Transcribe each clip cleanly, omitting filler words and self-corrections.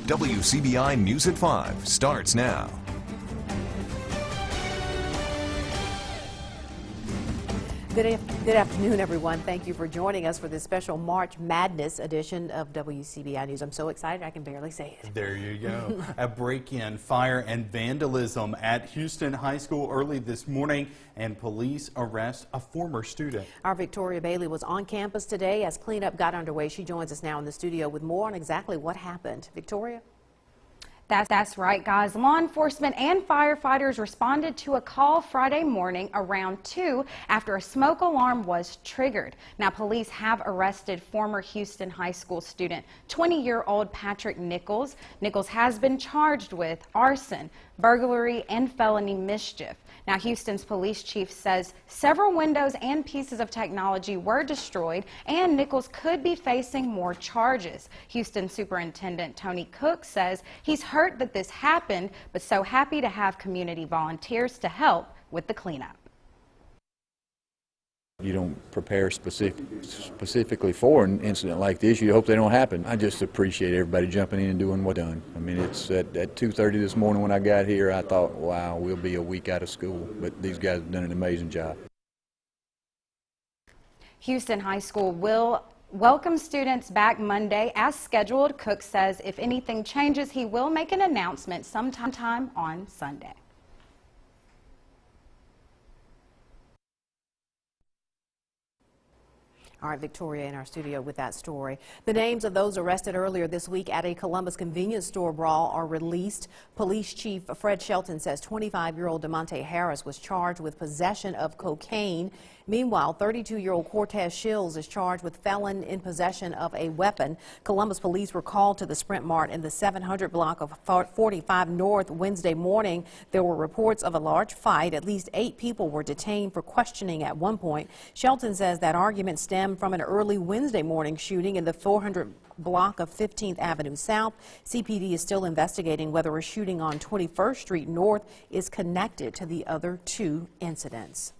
WCBI News at 5 starts now. Good afternoon, everyone. Thank you for joining us for this special March Madness edition of WCBI News. I'm so excited I can barely say it. There you go. A break-in, fire, and vandalism at Houston High School early this morning, and police arrest a former student. Our Victoria Bailey was on campus today as cleanup got underway. She joins us now in the studio with more on exactly what happened. Victoria? That's right, guys. Law enforcement and firefighters responded to a call Friday morning around 2 after a smoke alarm was triggered. Now, police have arrested former Houston High School student 20-year-old Patrick Nichols. Nichols has been charged with arson, burglary, and felony mischief. Now, Houston's police chief says several windows and pieces of technology were destroyed, and Nichols could be facing more charges. Houston Superintendent Tony Cook says he's hurt that this happened, but so happy to have community volunteers to help with the cleanup. You don't prepare specifically for an incident like this. You hope they don't happen. I just appreciate everybody jumping in and doing what's done. I mean, it's at 2:30 this morning when I got here, I thought, wow, we'll be a week out of school. But these guys have done an amazing job. Houston High School will welcome students back Monday as scheduled. Cook says if anything changes, he will make an announcement sometime on Sunday. All right, Victoria in our studio with that story. The names of those arrested earlier this week at a Columbus convenience store brawl are released. Police Chief Fred Shelton says 25-year-old DeMonte Harris was charged with possession of cocaine. Meanwhile, 32-year-old Cortez Shills is charged with felon in possession of a weapon. Columbus police were called to the Sprint Mart in the 700 block of 45 North Wednesday morning. There were reports of a large fight. At least 8 people were detained for questioning at one point. Shelton says that argument stemmed from an early Wednesday morning shooting in the 400 block of 15th Avenue South. CPD is still investigating whether a shooting on 21st Street North is connected to the other 2 incidents.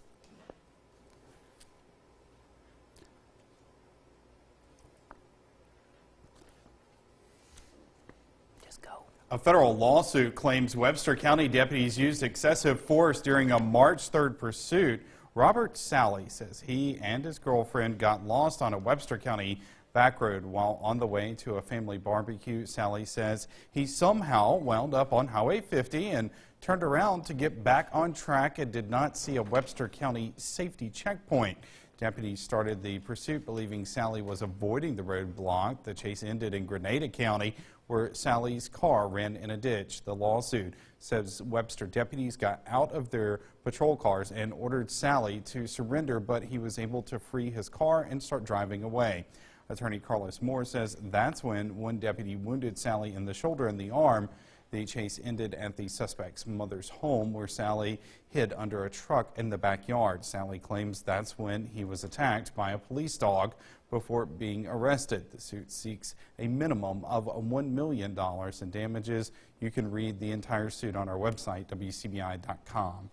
A federal lawsuit claims Webster County deputies used excessive force during a March 3rd pursuit. Robert Sally says he and his girlfriend got lost on a Webster County back road while on the way to a family barbecue. Sally says he somehow wound up on Highway 50 and turned around to get back on track and did not see a Webster County safety checkpoint. Deputies started the pursuit believing Sally was avoiding the roadblock. The chase ended in Grenada County, where Sally's car ran in a ditch. The lawsuit says Webster deputies got out of their patrol cars and ordered Sally to surrender, but he was able to free his car and start driving away. Attorney Carlos Moore says that's when one deputy wounded Sally in the shoulder and the arm. The chase ended at the suspect's mother's home, where Sally hid under a truck in the backyard. Sally claims that's when he was attacked by a police dog before being arrested. The suit seeks a minimum of $1 million in damages. You can read the entire suit on our website, WCBI.com.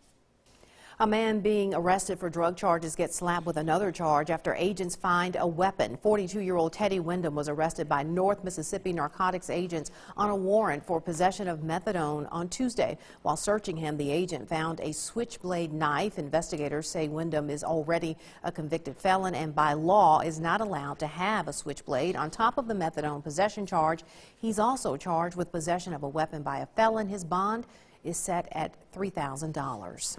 A man being arrested for drug charges gets slapped with another charge after agents find a weapon. 42-year-old Teddy Wyndham was arrested by North Mississippi narcotics agents on a warrant for possession of methadone on Tuesday. While searching him, the agent found a switchblade knife. Investigators say Wyndham is already a convicted felon and by law is not allowed to have a switchblade. On top of the methadone possession charge, he's also charged with possession of a weapon by a felon. His bond is set at $3,000.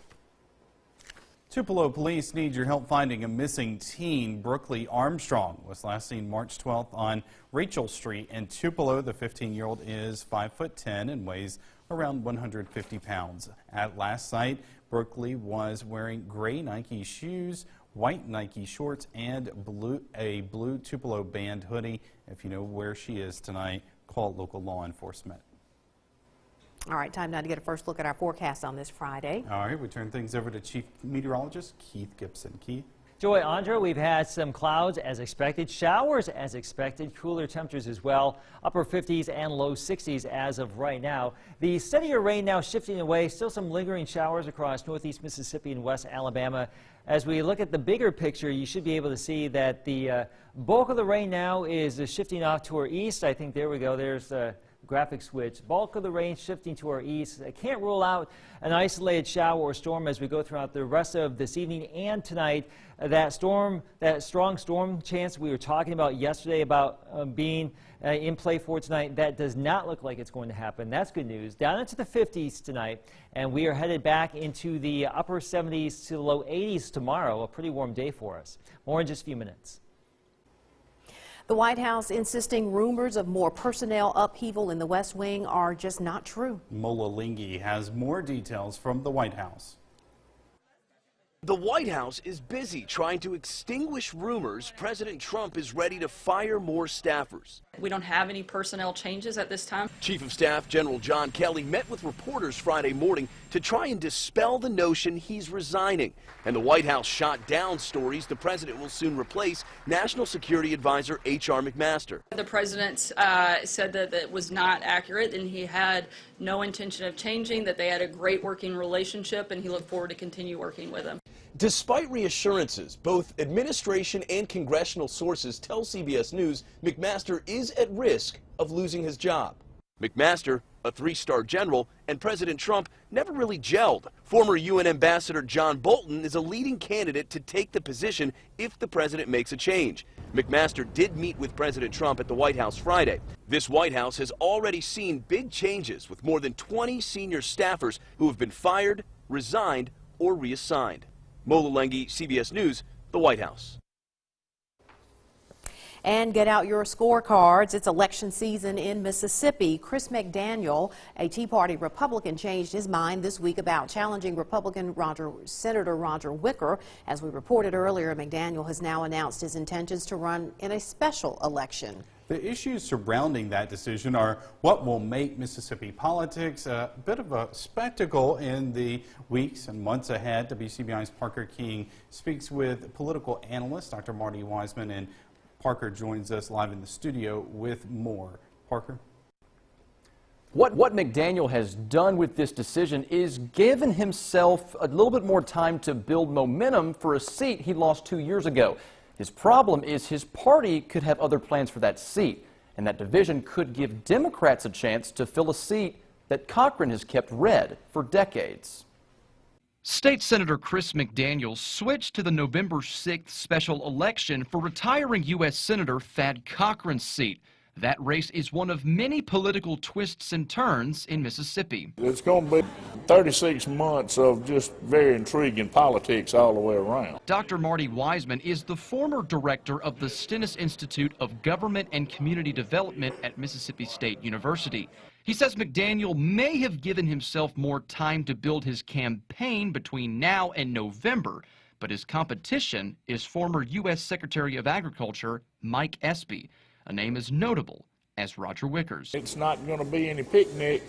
Tupelo police need your help finding a missing teen. Brookley Armstrong was last seen March 12th on Rachel Street in Tupelo. The 15-year-old is 5'10" and weighs around 150 pounds. At last sight, Brookley was wearing gray Nike shoes, white Nike shorts, and a blue Tupelo band hoodie. If you know where she is tonight, call local law enforcement. All right, time now to get a first look at our forecast on this Friday. All right, we turn things over to Chief Meteorologist Keith Gibson. Keith? Joy, Andra, we've had some clouds as expected, showers as expected, cooler temperatures as well, upper 50s and low 60s as of right now. The steadier rain now shifting away, still some lingering showers across northeast Mississippi and west Alabama. As we look at the bigger picture, you should be able to see that the bulk of the rain now is shifting off to our east. I think there we go. There's graphic switch. Bulk of the rain shifting to our east. I can't rule out an isolated shower or storm as we go throughout the rest of this evening and tonight. That strong storm chance we were talking about yesterday about being in play for tonight, that does not look like it's going to happen. That's good news. Down into the 50s tonight, and we are headed back into the upper 70s to the low 80s tomorrow. A pretty warm day for us. More in just a few minutes. The White House insisting rumors of more personnel upheaval in the West Wing are just not true. Mola Lingi has more details from the White House. The White House is busy trying to extinguish rumors President Trump is ready to fire more staffers. We don't have any personnel changes at this time. Chief of Staff General John Kelly met with reporters Friday morning to try and dispel the notion he's resigning. And the White House shot down stories the president will soon replace National Security Advisor H.R. McMaster. The president said that it was not accurate and he had no intention of changing, that they had a great working relationship and he looked forward to continue working with him. Despite reassurances, both administration and congressional sources tell CBS News McMaster is at risk of losing his job. McMaster, a three-star general, and President Trump never really gelled. Former UN Ambassador John Bolton is a leading candidate to take the position if the president makes a change. McMaster did meet with President Trump at the White House Friday. This White House has already seen big changes with more than 20 senior staffers who have been fired, resigned, or reassigned. Mola Lingi, CBS News, the White House. And get out your scorecards. It's election season in Mississippi. Chris McDaniel, a Tea Party Republican, changed his mind this week about challenging Republican Senator Roger Wicker. As we reported earlier, McDaniel has now announced his intentions to run in a special election. The issues surrounding that decision are what will make Mississippi politics a bit of a spectacle in the weeks and months ahead. WCBI's Parker King speaks with political analyst Dr. Marty Wiseman, and Parker joins us live in the studio with more. Parker? What McDaniel has done with this decision is given himself a little bit more time to build momentum for a seat he lost 2 years ago. His problem is his party could have other plans for that seat, and that division could give Democrats a chance to fill a seat that Cochran has kept red for decades. State Senator Chris McDaniel switched to the November 6th special election for retiring U.S. Senator Thad Cochran's seat. That race is one of many political twists and turns in Mississippi. It's going to be 36 months of just very intriguing politics all the way around. Dr. Marty Wiseman is the former director of the Stennis Institute of Government and Community Development at Mississippi State University. He says McDaniel may have given himself more time to build his campaign between now and November, but his competition is former U.S. Secretary of Agriculture Mike Espy, a name as notable as Roger Wicker's. It's not going to be any picnic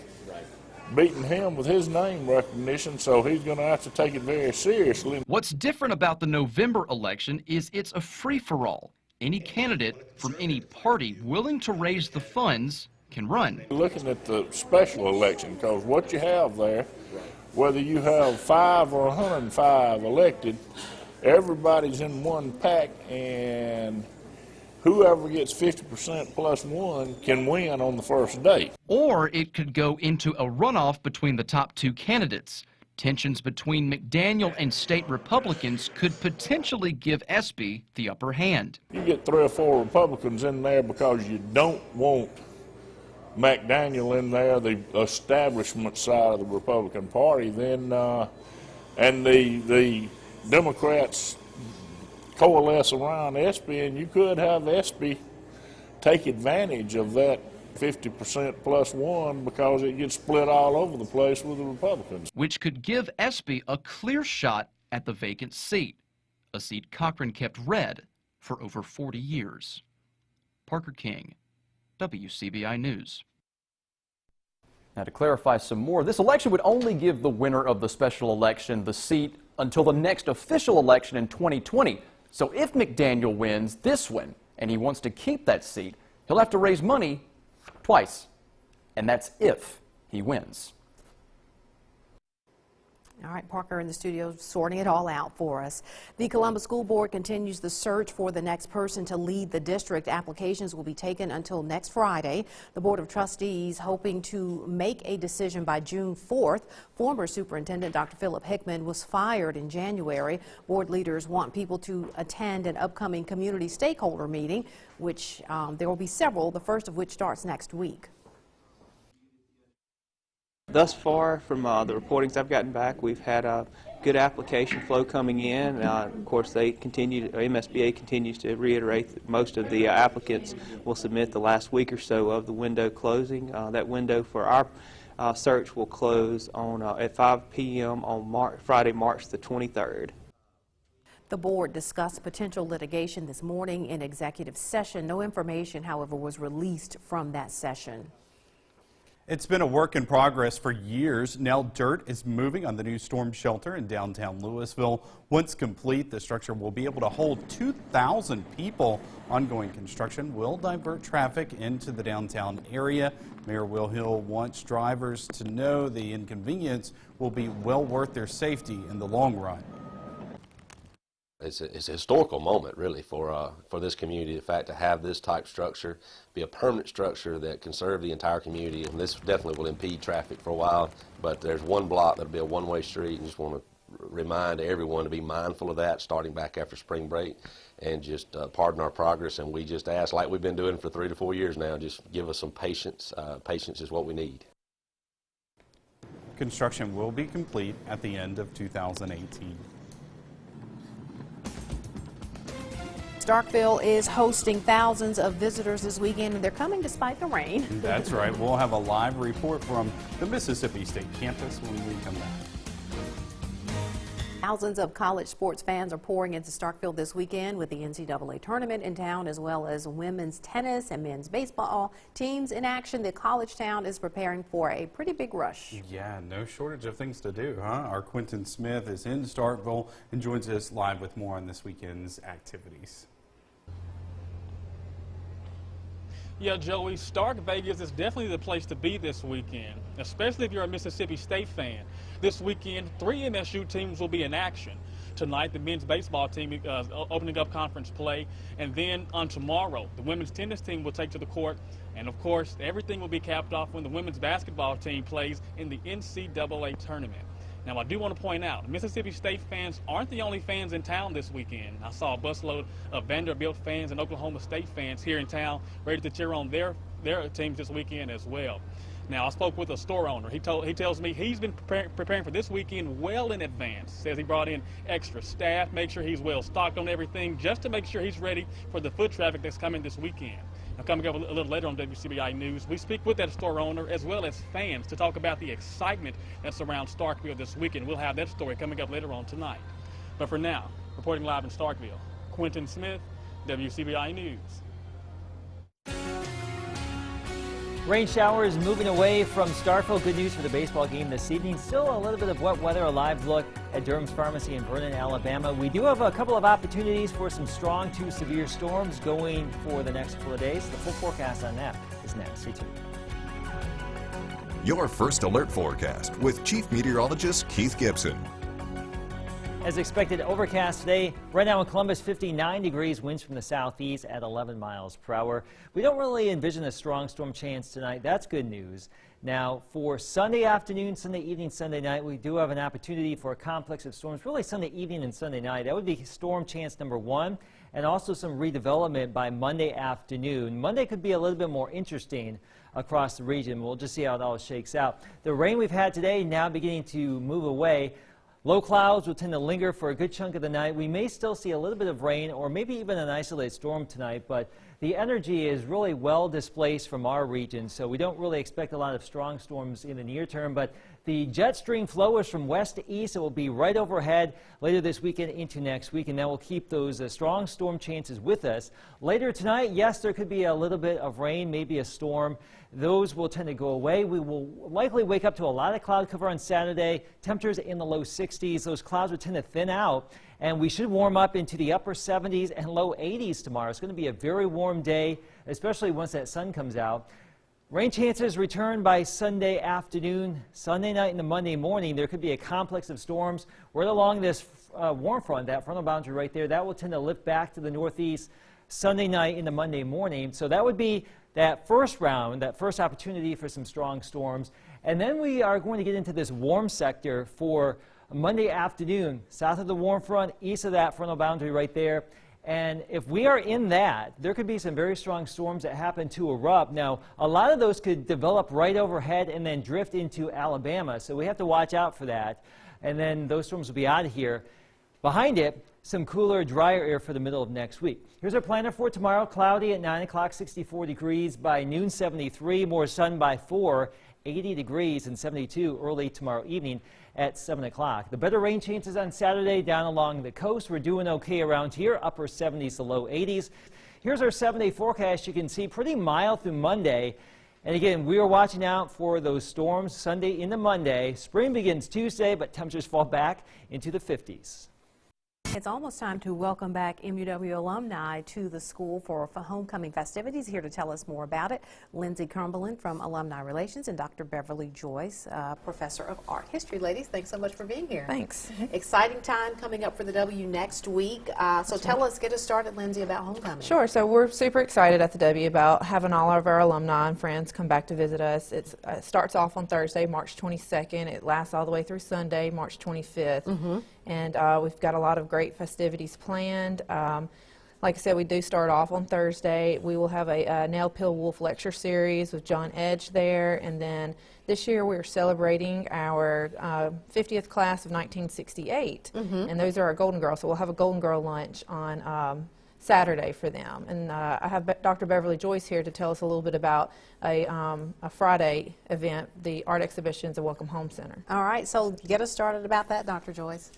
beating him with his name recognition, so he's going to have to take it very seriously. What's different about the November election is it's a free-for-all. Any candidate from any party willing to raise the funds can run. Looking at the special election, because what you have there, whether you have 5 or 105 elected, everybody's in one pack, and whoever gets 50% plus one can win on the first day. Or it could go into a runoff between the top two candidates. Tensions between McDaniel and state Republicans could potentially give Espy the upper hand. You get 3 or 4 Republicans in there because you don't want McDaniel in there, the establishment side of the Republican Party, then and the Democrats coalesce around Espy, and you could have Espy take advantage of that 50% plus one because it gets split all over the place with the Republicans. Which could give Espy a clear shot at the vacant seat, a seat Cochran kept red for over 40 years. Parker King, WCBI News. Now, to clarify some more, this election would only give the winner of the special election the seat until the next official election in 2020. So if McDaniel wins this one and he wants to keep that seat, he'll have to raise money twice. And that's if he wins. All right, Parker in the studio sorting it all out for us. The Columbus School Board continues the search for the next person to lead the district. Applications will be taken until next Friday. The Board of Trustees hoping to make a decision by June 4th. Former Superintendent Dr. Philip Hickman was fired in January. Board leaders want people to attend an upcoming community stakeholder meeting, which there will be several, the first of which starts next week. Thus far, from the reportings I've gotten back, we've had a good application flow coming in. Of course, MSBA continues to reiterate that most of the applicants will submit the last week or so of the window closing. That window for our search will close on at 5 p.m. on Friday, March the 23rd. The board discussed potential litigation this morning in executive session. No information, however, was released from that session. It's been a work in progress for years. Now dirt is moving on the new storm shelter in downtown Louisville. Once complete, the structure will be able to hold 2,000 people. Ongoing construction will divert traffic into the downtown area. Mayor Will Hill wants drivers to know the inconvenience will be well worth their safety in the long run. It's a historical moment, really, for this community. The fact to have this type structure be a permanent structure that can serve the entire community, and this definitely will impede traffic for a while. But there's one block that'll be a one-way street, and just want to remind everyone to be mindful of that, starting back after spring break, and just pardon our progress. And we just ask, like we've been doing for 3 to 4 years now, just give us some patience. Patience is what we need. Construction will be complete at the end of 2018. Starkville is hosting thousands of visitors this weekend, and they're coming despite the rain. That's right. We'll have a live report from the Mississippi State campus when we come back. Thousands of college sports fans are pouring into Starkville this weekend with the NCAA tournament in town, as well as women's tennis and men's baseball teams in action. The college town is preparing for a pretty big rush. Yeah, no shortage of things to do, huh? Our Quentin Smith is in Starkville and joins us live with more on this weekend's activities. Yeah, Joey, Stark Vegas is definitely the place to be this weekend, especially if you're a Mississippi State fan. This weekend, 3 MSU teams will be in action. Tonight, the men's baseball team opening up conference play, and then on tomorrow, the women's tennis team will take to the court, and of course, everything will be capped off when the women's basketball team plays in the NCAA tournament. Now, I do want to point out, Mississippi State fans aren't the only fans in town this weekend. I saw a busload of Vanderbilt fans and Oklahoma State fans here in town ready to cheer on their teams this weekend as well. Now, I spoke with a store owner. He tells me he's been preparing for this weekend well in advance. Says he brought in extra staff, make sure he's well stocked on everything, just to make sure he's ready for the foot traffic that's coming this weekend. Now, coming up a little later on WCBI News, we speak with that store owner as well as fans to talk about the excitement that surrounds Starkville this weekend. We'll have that story coming up later on tonight. But for now, reporting live in Starkville, Quentin Smith, WCBI News. Rain showers moving away from Starkville. Good news for the baseball game this evening. Still a little bit of wet weather. A live look at Durham's Pharmacy in Vernon, Alabama. We do have a couple of opportunities for some strong to severe storms going for the next couple of days. The full forecast on that is next. Stay tuned. Your first alert forecast with Chief Meteorologist Keith Gibson. As expected, overcast today. Right now in Columbus, 59 degrees, winds from the southeast at 11 miles per hour. We don't really envision a strong storm chance tonight. That's good news. Now, for Sunday afternoon, Sunday evening, Sunday night, we do have an opportunity for a complex of storms, really Sunday evening and Sunday night. That would be storm chance number 1, and also some redevelopment by Monday afternoon. Monday could be a little bit more interesting across the region. We'll just see how it all shakes out. The rain we've had today now beginning to move away. Low clouds will tend to linger for a good chunk of the night. We may still see a little bit of rain or maybe even an isolated storm tonight, but the energy is really well displaced from our region, so we don't really expect a lot of strong storms in the near term. But the jet stream flow is from west to east. It will be right overhead later this weekend into next week, and that will keep those strong storm chances with us. Later tonight, yes, there could be a little bit of rain, maybe a storm. Those will tend to go away. We will likely wake up to a lot of cloud cover on Saturday. Temperatures in the low 60s. Those clouds will tend to thin out, and we should warm up into the upper 70s and low 80s tomorrow. It's going to be a very warm day, especially once that sun comes out. Rain chances return by Sunday afternoon. Sunday night into Monday morning, there could be a complex of storms right along this warm front, that frontal boundary right there. That will tend to lift back to the northeast Sunday night into Monday morning. So that would be that first round, that first opportunity for some strong storms. And then we are going to get into this warm sector for Monday afternoon, south of the warm front, east of that frontal boundary right there. And if we are in that, there could be some very strong storms that happen to erupt. Now, a lot of those could develop right overhead and then drift into Alabama, so we have to watch out for that. And then those storms will be out of here. Behind it, some cooler, drier air for the middle of next week. Here's our planner for tomorrow. Cloudy at 9 o'clock, 64 degrees. By noon, 73. More sun by 4, 80 degrees, and 72 early tomorrow evening at 7 o'clock. The better rain chances on Saturday down along the coast. We're doing okay around here, upper 70s to low 80s. Here's our 7-day forecast. You can see pretty mild through Monday. And again, we are watching out for those storms Sunday into Monday. Spring begins Tuesday, but temperatures fall back into the 50s. It's almost time to welcome back MUW alumni to the school for homecoming festivities. Here to tell us more about it, Lindsay Cumberland from Alumni Relations and Dr. Beverly Joyce, Professor of Art History. Ladies, thanks so much for being here. Thanks. Exciting time coming up for the W next week. So tell us, get us started, Lindsay, about homecoming. Sure. So we're super excited at the W about having all of our alumni and friends come back to visit us. It starts off on Thursday, March 22nd. It lasts all the way through Sunday, March 25th. And we've got a lot of great festivities planned. Like I said, we do start off on Thursday. We will have a Nell Pill Wolf lecture series with John Edge there. And then this year we're celebrating our 50th class of 1968. And those are our Golden Girls. So we'll have a Golden Girl lunch on Saturday for them. And I have Dr. Beverly Joyce here to tell us a little bit about a Friday event, the art exhibitions at Welcome Home Center. All right, so get us started about that, Dr. Joyce.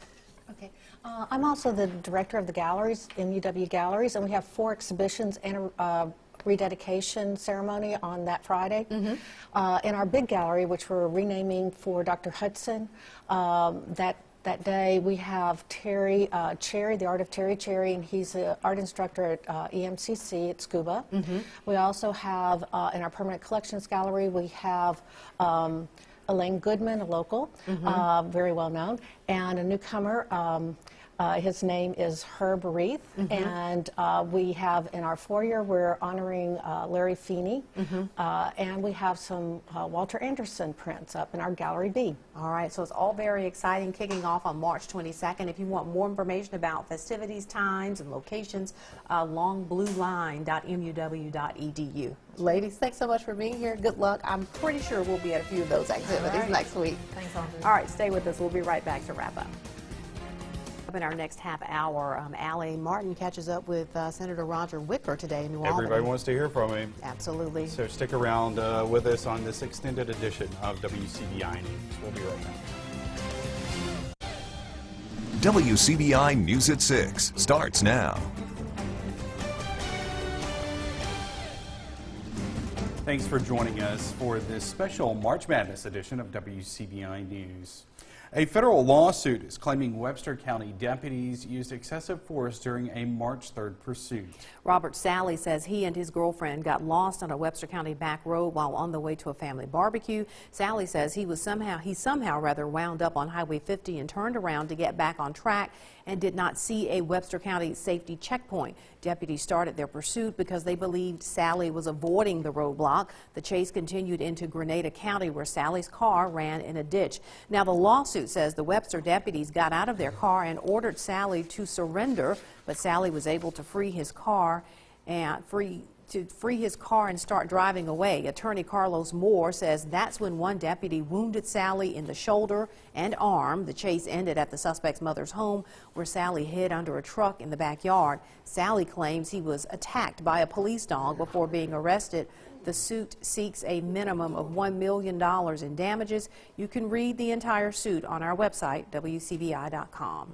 Okay. I'm also the director of the galleries, MUW Galleries, and we have 4 exhibitions and a rededication ceremony on that Friday. In our big gallery, which we're renaming for Dr. Hudson, that day we have Terry Cherry, the art of Terry Cherry, and he's an art instructor at EMCC at Scuba. We also have, in our permanent collections gallery, we have Elaine Goodman, a local, very well known, and a newcomer. His name is Herb Reith, and we have in our foyer, we're honoring Larry Feeney, and we have some Walter Anderson prints up in our Gallery B. All right, so it's all very exciting, kicking off on March 22nd. If you want more information about festivities, times, and locations, longblueline.muw.edu. Ladies, thanks so much for being here. Good luck. I'm pretty sure we'll be at a few of those activities next week. Thanks, Audrey. All right, stay with us. We'll be right back to wrap up. In our next half hour, Allie Martin catches up with Senator Roger Wicker today in New Orleans. Everybody wants to hear from him. Absolutely. So stick around with us on this extended edition of WCBI News. We'll be right back. WCBI News at 6 starts now. Thanks for joining us for this special March Madness edition of WCBI News. A federal lawsuit is claiming Webster County deputies used excessive force during a March 3rd pursuit. Robert Sally says he and his girlfriend got lost on a Webster County back road while on the way to a family barbecue. Sally says he somehow wound up on Highway 50 and turned around to get back on track and did not see a Webster County safety checkpoint. Deputies started their pursuit because they believed Sally was avoiding the roadblock. The chase continued into Grenada County, where Sally's car ran in a ditch. Now, the lawsuit says the Webster deputies got out of their car and ordered Sally to surrender, but Sally was able to free his car and start driving away. Attorney Carlos Moore says that's when one deputy wounded Sally in the shoulder and arm. The chase ended at the suspect's mother's home, where Sally hid under a truck in the backyard. Sally claims he was attacked by a police dog before being arrested. The suit seeks a minimum of $1 million in damages. You can read the entire suit on our website, WCBI.com.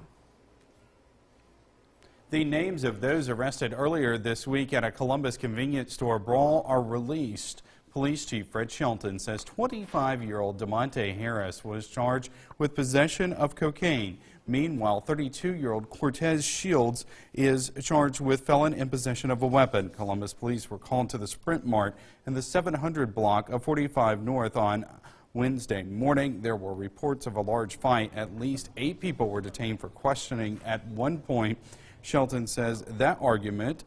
The names of those arrested earlier this week at a Columbus convenience store brawl are released. Police Chief Fred Shelton says 25-year-old DeMonte Harris was charged with possession of cocaine. Meanwhile, 32-year-old Cortez Shields is charged with felon in possession of a weapon. Columbus police were called to the Sprint Mart in the 700 block of 45 North on Wednesday morning. There were reports of a large fight. At least 8 people were detained for questioning at one point. Shelton says that argument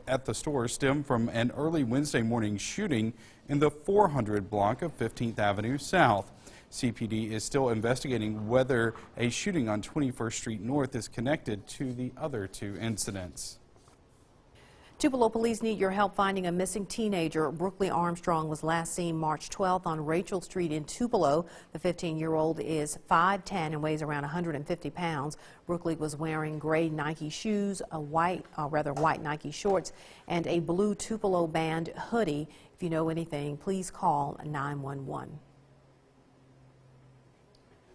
at the store stemmed from an early Wednesday morning shooting in the 400 block of 15th Avenue South. CPD is still investigating whether a shooting on 21st Street North is connected to the other 2 incidents. Tupelo police need your help finding a missing teenager. Brooklyn Armstrong was last seen March 12th on Rachel Street in Tupelo. The 15-year-old is 5'10" and weighs around 150 pounds. Brooklyn was wearing gray Nike shoes, white Nike shorts, and a blue Tupelo band hoodie. If you know anything, please call 911.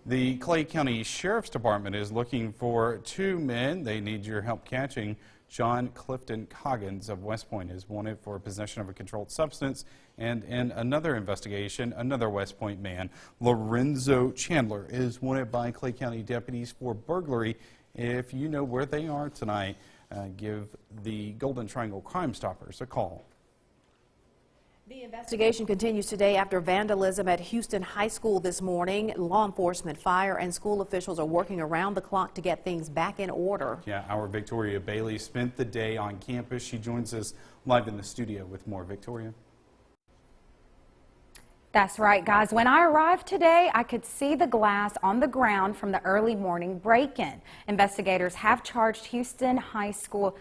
The Clay County Sheriff's Department is looking for 2 men. They need your help catching. John Clifton Coggins of West Point is wanted for possession of a controlled substance, and in another investigation, another West Point man, Lorenzo Chandler, is wanted by Clay County deputies for burglary. If you know where they are tonight, give the Golden Triangle Crime Stoppers a call. The investigation continues today after vandalism at Houston High School this morning. Law enforcement, fire, and school officials are working around the clock to get things back in order. Yeah, our Victoria Bailey spent the day on campus. She joins us live in the studio with more. Victoria. That's right, guys. When I arrived today, I could see the glass on the ground from the early morning break-in. Investigators have charged Houston High School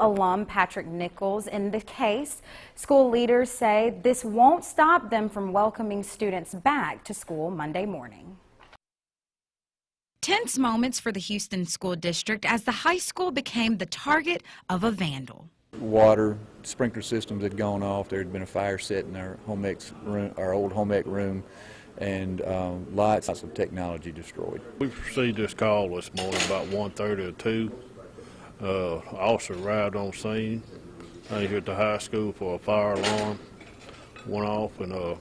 alum Patrick Nichols in the case. School leaders say this won't stop them from welcoming students back to school Monday morning. Tense moments for the Houston School District as the high school became the target of a vandal. Water, sprinkler systems had gone off. There had been a fire set in our room, our old home ec room, and lots of technology destroyed. We received this call this morning about 1:30 or 2. Officer arrived on scene here at the high school for a fire alarm. Went off, and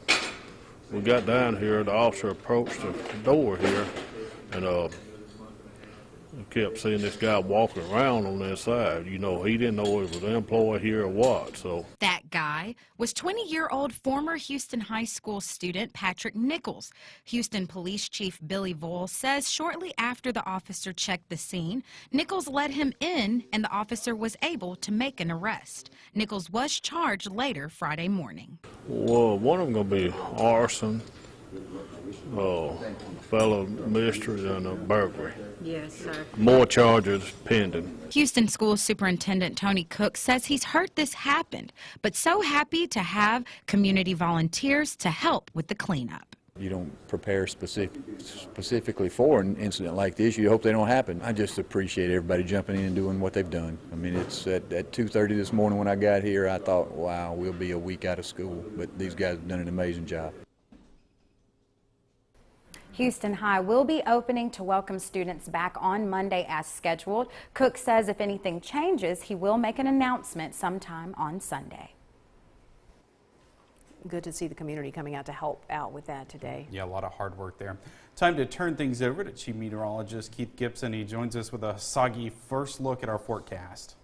we got down here. The officer approached the door here, and we kept seeing this guy walking around on the inside. You know, he didn't know if it was an employee here or what. So that guy was 20-year-old former Houston High School student Patrick Nichols. Houston Police Chief Billy Voll says shortly after the officer checked the scene, Nichols let him in and the officer was able to make an arrest. Nichols was charged later Friday morning. Well, one of them going to be arson, fellow mistress, and a burglary. Yes, sir. More charges pending. Houston School Superintendent Tony Cook says he's heard this happened, but so happy to have community volunteers to help with the cleanup. You don't prepare specifically for an incident like this. You hope they don't happen. I just appreciate everybody jumping in and doing what they've done. I mean, it's at 2:30 this morning when I got here, I thought, wow, we'll be a week out of school. But these guys have done an amazing job. Houston High will be opening to welcome students back on Monday as scheduled. Cook says if anything changes, he will make an announcement sometime on Sunday. Good to see the community coming out to help out with that today. Yeah, a lot of hard work there. Time to turn things over to Chief Meteorologist Keith Gibson. He joins us with a soggy first look at our forecast.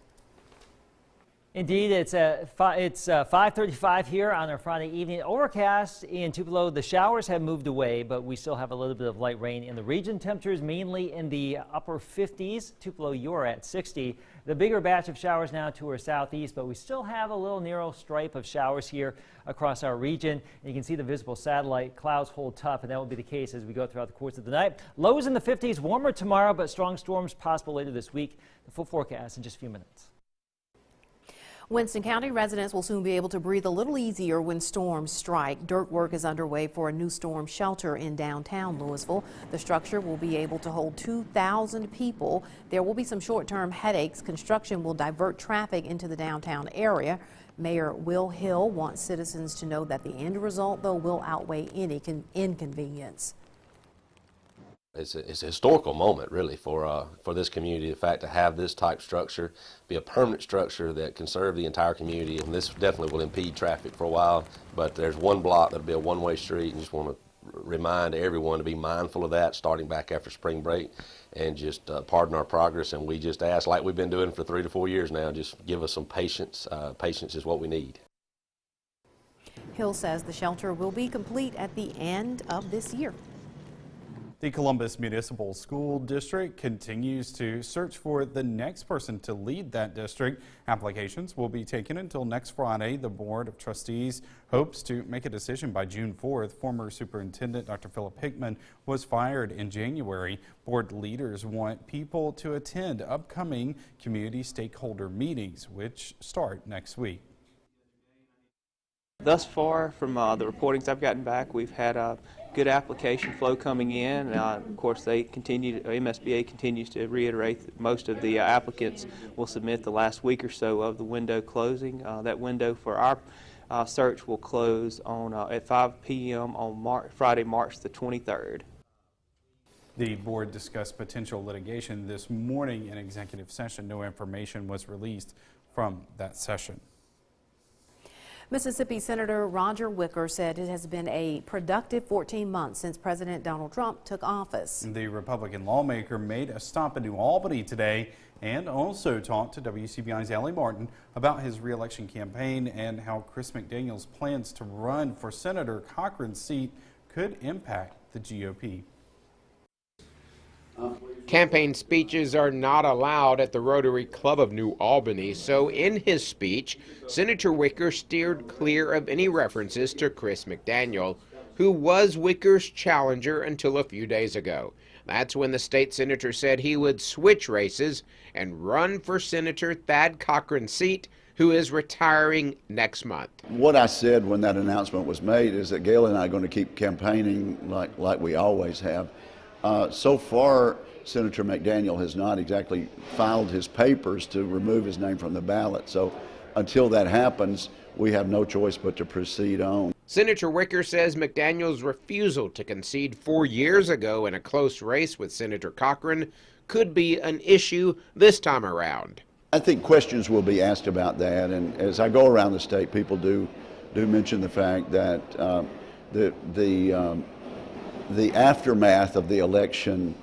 Indeed, it's 5:35 here on our Friday evening. Overcast in Tupelo. The showers have moved away, but we still have a little bit of light rain in the region. Temperatures mainly in the upper 50s. Tupelo, you're at 60. The bigger batch of showers now to our southeast, but we still have a little narrow stripe of showers here across our region. And you can see the visible satellite clouds hold tough, and that will be the case as we go throughout the course of the night. Lows in the 50s, warmer tomorrow, but strong storms possible later this week. The full forecast in just a few minutes. Winston County residents will soon be able to breathe a little easier when storms strike. Dirt work is underway for a new storm shelter in downtown Louisville. The structure will be able to hold 2,000 people. There will be some short-term headaches. Construction will divert traffic into the downtown area. Mayor Will Hill wants citizens to know that the end result, though, will outweigh any inconvenience. It's a historical moment, really, for this community. The fact to have this type structure be a permanent structure that can serve the entire community, and this definitely will impede traffic for a while. But there's one block that'll be a one-way street, and just want to remind everyone to be mindful of that, starting back after spring break, and just pardon our progress. And we just ask, like we've been doing for 3 to 4 years now, just give us some patience. Patience is what we need. Hill says the shelter will be complete at the end of this year. The Columbus Municipal School District continues to search for the next person to lead that district. Applications will be taken until next Friday. The Board of Trustees hopes to make a decision by June 4th. Former Superintendent Dr. Philip Hickman was fired in January. Board leaders want people to attend upcoming community stakeholder meetings, which start next week. Thus far, from the reportings I've gotten back, we've had a good application flow coming in. Of course, MSBA continues to reiterate that most of the applicants will submit the last week or so of the window closing. That window for our search will close on at 5 p.m. on Friday, March the 23rd. The board discussed potential litigation this morning in executive session. No information was released from that session. Mississippi Senator Roger Wicker said it has been a productive 14 months since President Donald Trump took office. The Republican lawmaker made a stop in New Albany today and also talked to WCBI's Allie Martin about his re-election campaign and how Chris McDaniel's plans to run for Senator Cochran's seat could impact the GOP. Campaign speeches are not allowed at the Rotary Club of New Albany, so in his speech, Senator Wicker steered clear of any references to Chris McDaniel, who was Wicker's challenger until a few days ago. That's when the state senator said he would switch races and run for Senator Thad Cochran's seat, who is retiring next month. What I said when that announcement was made is that Gail and I are going to keep campaigning like we always have. So far, Senator McDaniel has not exactly filed his papers to remove his name from the ballot. So until that happens, we have no choice but to proceed on. Senator Wicker says McDaniel's refusal to concede 4 years ago in a close race with Senator Cochran could be an issue this time around. I think questions will be asked about that, and as I go around the state, people do mention the fact that the aftermath of the election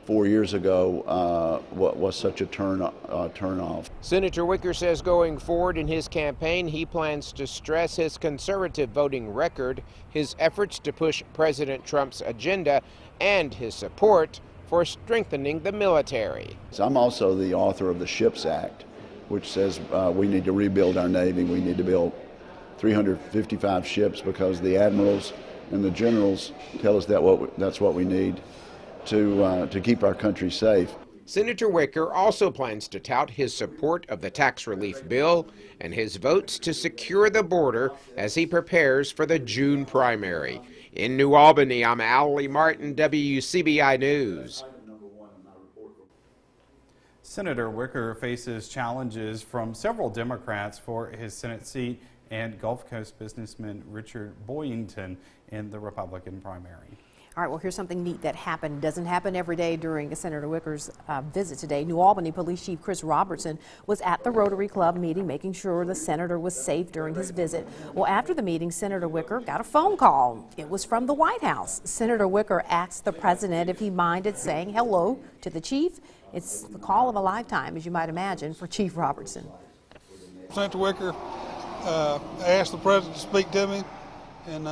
4 years ago was such a turnoff. Senator Wicker says going forward in his campaign, he plans to stress his conservative voting record, his efforts to push President Trump's agenda, and his support for strengthening the military. So I'm also the author of the SHIPS Act, which says we need to rebuild our Navy. We need to build 355 ships because the admirals and the generals tell us that's what we need to keep our country safe. Senator Wicker also plans to tout his support of the tax relief bill and his votes to secure the border as he prepares for the June primary. In New Albany, I'm Allie Martin, WCBI News. Senator Wicker faces challenges from several Democrats for his Senate seat and Gulf Coast businessman Richard Boyington in the Republican primary. All right, well, here's something neat that happened. Doesn't happen every day during Senator Wicker's visit today. New Albany Police Chief Chris Robertson was at the Rotary Club meeting, making sure the senator was safe during his visit. Well, after the meeting, Senator Wicker got a phone call. It was from the White House. Senator Wicker asked the president if he minded saying hello to the chief. It's the call of a lifetime, as you might imagine, for Chief Robertson. Senator Wicker asked the president to speak to me, and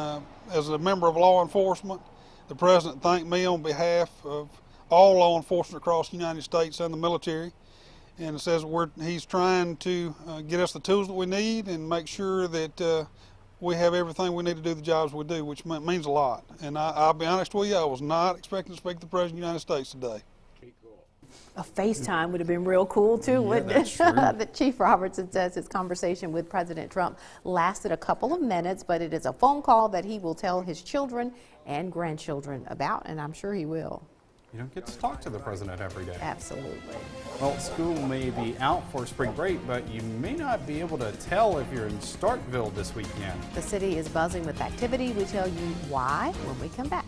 as a member of law enforcement, the president thanked me on behalf of all law enforcement across the United States and the military, and says he's trying to get us the tools that we need and make sure that we have everything we need to do the jobs we do, which means a lot. And I'll be honest with you, I was not expecting to speak to the President of the United States today. A FaceTime would have been real cool too, wouldn't it? The Chief Robertson says his conversation with President Trump lasted a couple of minutes, but it is a phone call that he will tell his children and grandchildren about, and I'm sure he will. You don't get to talk to the president every day. Absolutely. Well, school may be out for spring break, but you may not be able to tell if you're in Starkville this weekend. The city is buzzing with activity. We tell you why when we come back.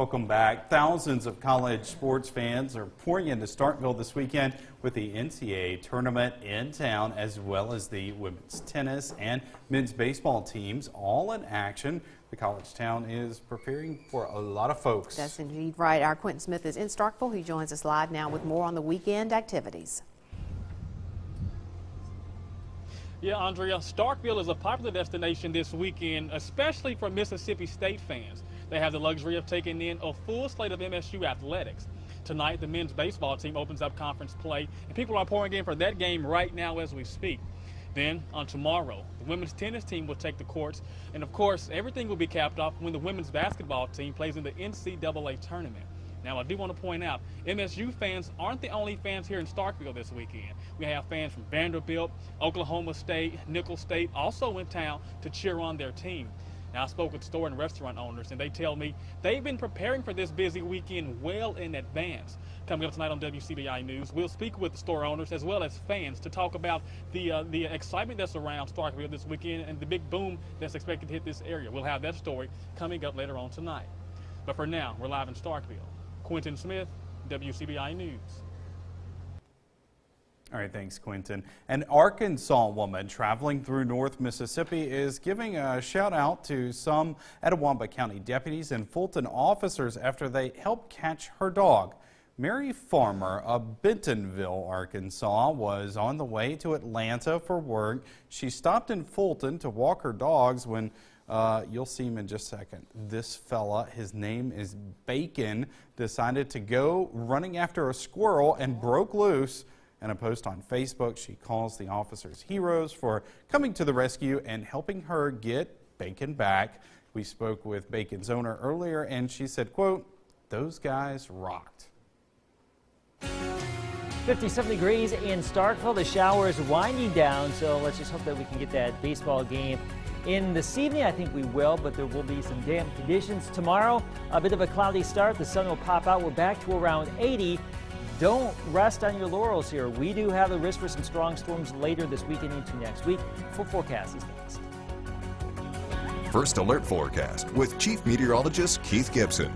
Welcome back. Thousands of college sports fans are pouring into Starkville this weekend with the NCAA tournament in town, as well as the women's tennis and men's baseball teams all in action. The college town is preparing for a lot of folks. That's indeed right. Our Quentin Smith is in Starkville. He joins us live now with more on the weekend activities. Yeah, Andrea, Starkville is a popular destination this weekend, especially for Mississippi State fans. They have the luxury of taking in a full slate of MSU athletics. Tonight, the men's baseball team opens up conference play, and people are pouring in for that game right now as we speak. Then, on tomorrow, the women's tennis team will take the courts, and of course, everything will be capped off when the women's basketball team plays in the NCAA tournament. Now, I do want to point out, MSU fans aren't the only fans here in Starkville this weekend. We have fans from Vanderbilt, Oklahoma State, Nicholls State also in town to cheer on their team. Now, I spoke with store and restaurant owners, and they tell me they've been preparing for this busy weekend well in advance. Coming up tonight on WCBI News, we'll speak with store owners as well as fans to talk about the excitement that's around Starkville this weekend and the big boom that's expected to hit this area. We'll have that story coming up later on tonight. But for now, we're live in Starkville. Quentin Smith, WCBI News. All right, thanks, Quentin. An Arkansas woman traveling through North Mississippi is giving a shout out to some Etowah County deputies and Fulton officers after they helped catch her dog. Mary Farmer of Bentonville, Arkansas, was on the way to Atlanta for work. She stopped in Fulton to walk her dogs when you'll see him in just a second. This fella, his name is Bacon, decided to go running after a squirrel and broke loose. In a post on Facebook, she calls the officers heroes for coming to the rescue and helping her get Bacon back. We spoke with Bacon's owner earlier, and she said, quote, "Those guys rocked." 57 degrees in Starkville. The shower is winding down, so let's just hope that we can get that baseball game in this evening. I think we will, but there will be some damp conditions tomorrow. A bit of a cloudy start. The sun will pop out. We're back to around 80. Don't rest on your laurels here. We do have the risk for some strong storms later this weekend into next week. Full forecast is next. First Alert Forecast with Chief Meteorologist Keith Gibson.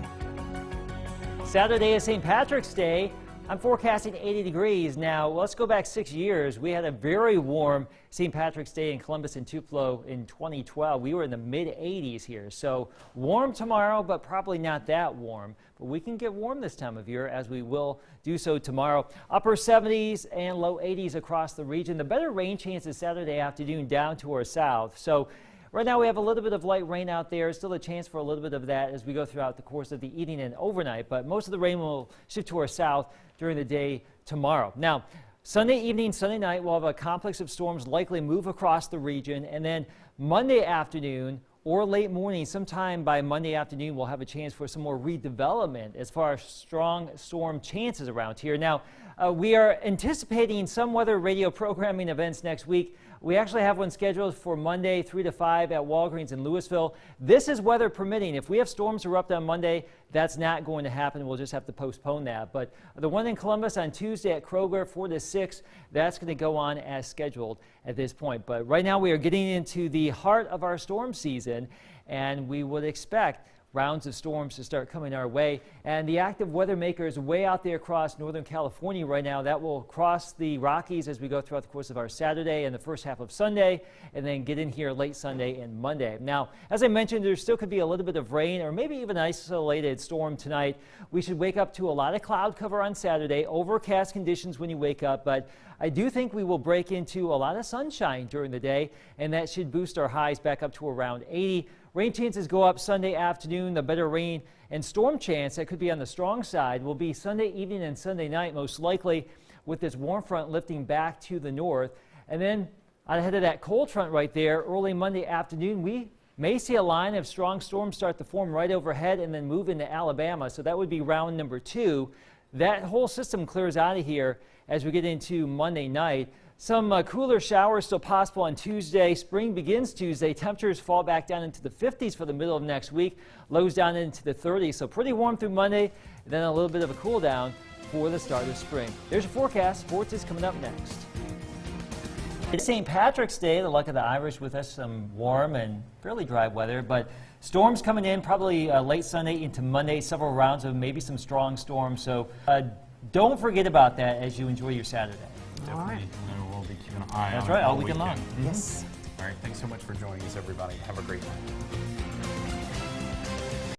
Saturday is St. Patrick's Day. I'm forecasting 80 degrees. Now, let's go back 6 years. We had a very warm St. Patrick's Day in Columbus and Tupelo in 2012. We were in the mid-80s here. So warm tomorrow, but probably not that warm. But we can get warm this time of year, as we will do so tomorrow. Upper 70s and low 80s across the region. The better rain chances Saturday afternoon down to our south. So right now we have a little bit of light rain out there. Still a chance for a little bit of that as we go throughout the course of the evening and overnight. But most of the rain will shift to our south during the day tomorrow. Now, Sunday evening, Sunday night, we'll have a complex of storms likely move across the region. And then Monday afternoon or late morning, sometime by Monday afternoon, we'll have a chance for some more redevelopment as far as strong storm chances around here. Now, we are anticipating some weather radio programming events next week. We actually have one scheduled for Monday 3 to 5 at Walgreens in Louisville. This is weather permitting. If we have storms erupt on Monday, that's not going to happen. We'll just have to postpone that. But the one in Columbus on Tuesday at Kroger 4 to 6, that's going to go on as scheduled at this point. But right now we are getting into the heart of our storm season, and we would expect rounds of storms to start coming our way. And the active weather makers way out there across Northern California right now, that will cross the Rockies as we go throughout the course of our Saturday and the first half of Sunday, and then get in here late Sunday and Monday. Now, as I mentioned, there still could be a little bit of rain or maybe even an isolated storm tonight. We should wake up to a lot of cloud cover on Saturday, overcast conditions when you wake up, but I do think we will break into a lot of sunshine during the day, and that should boost our highs back up to around 80. Rain chances go up Sunday afternoon. The better rain and storm chance that could be on the strong side will be Sunday evening and Sunday night, most likely, with this warm front lifting back to the north. And then ahead of that cold front right there, early Monday afternoon, we may see a line of strong storms start to form right overhead and then move into Alabama. So that would be round number 2. That whole system clears out of here as we get into Monday night. Some cooler showers still possible on Tuesday. Spring begins Tuesday. Temperatures fall back down into the 50s for the middle of next week. Lows down into the 30s. So pretty warm through Monday. Then a little bit of a cool down for the start of spring. There's your forecast. Sports is coming up next. It's St. Patrick's Day, the luck of the Irish with us, some warm and fairly dry weather, but storms coming in probably late Sunday into Monday, several rounds of maybe some strong storms. So don't forget about that as you enjoy your Saturday. Definitely. We'll be keeping an eye on it. That's right, all weekend long. Yes. All right, thanks so much for joining us, everybody. Have a great night.